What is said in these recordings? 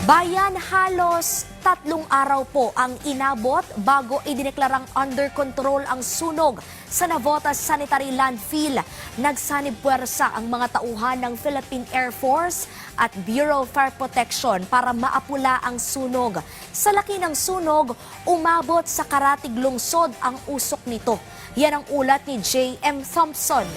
Bayan, halos 3 araw po ang inabot bago idineklarang under control ang sunog sa Navotas Sanitary Landfill. Nagsanib puwersa ang mga tauhan ng Philippine Air Force at Bureau of Fire Protection para maapula ang sunog. Sa laki ng sunog, umabot sa Karatig Lungsod ang usok nito. Yan ang ulat ni J.M. Thompson.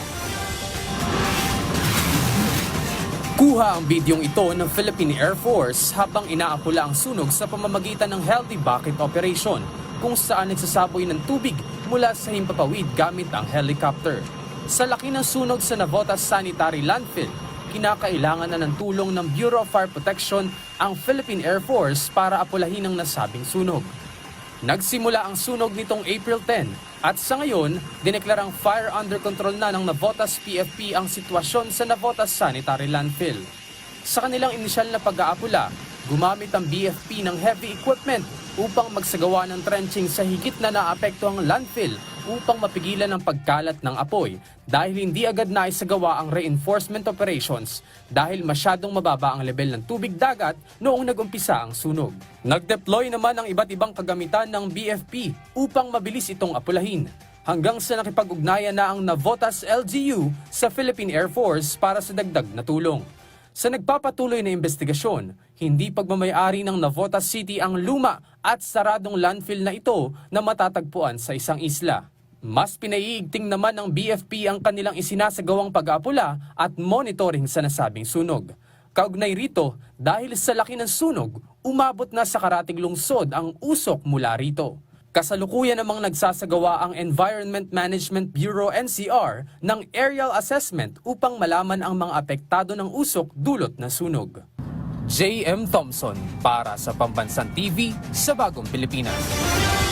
Kuha ang bidyong ito ng Philippine Air Force habang inaapula ang sunog sa pamamagitan ng Healthy Bucket Operation, kung saan nagsasaboy ng tubig mula sa himpapawid gamit ang helicopter. Sa laki ng sunog sa Navotas Sanitary Landfill, kinakailangan na ng tulong ng Bureau of Fire Protection ang Philippine Air Force para apulahin ang nasabing sunog. Nagsimula ang sunog nitong April 10 at sa ngayon, dineklarang fire under control na ng Navotas PFP ang sitwasyon sa Navotas Sanitary Landfill. Sa kanilang inisyal na pag-aapula, gumamit ang BFP ng heavy equipment upang magsagawa ng trenching sa higit na naapektuhang landfill upang mapigilan ang pagkalat ng apoy dahil hindi agad naisagawa ang reinforcement operations dahil masyadong mababa ang level ng tubig dagat noong nag-umpisa ang sunog. Nag-deploy naman ang iba't ibang kagamitan ng BFP upang mabilis itong apulahin hanggang sa nakipag-ugnayan na ang Navotas LGU sa Philippine Air Force para sa dagdag na tulong. Sa nagpapatuloy na investigasyon, hindi pagmamay-ari ng Navotas City ang luma at saradong landfill na ito na matatagpuan sa isang isla. Mas pinaiigting naman ng BFP ang kanilang isinasagawang pag-aapula at monitoring sa nasabing sunog. Kaugnay rito, dahil sa laki ng sunog, umabot na sa Karatig Lungsod ang usok mula rito. Kasalukuyan namang nagsasagawa ang Environment Management Bureau NCR ng aerial assessment upang malaman ang mga apektado ng usok dulot na sunog. J.M. Thompson para sa Pambansang TV sa Bagong Pilipinas.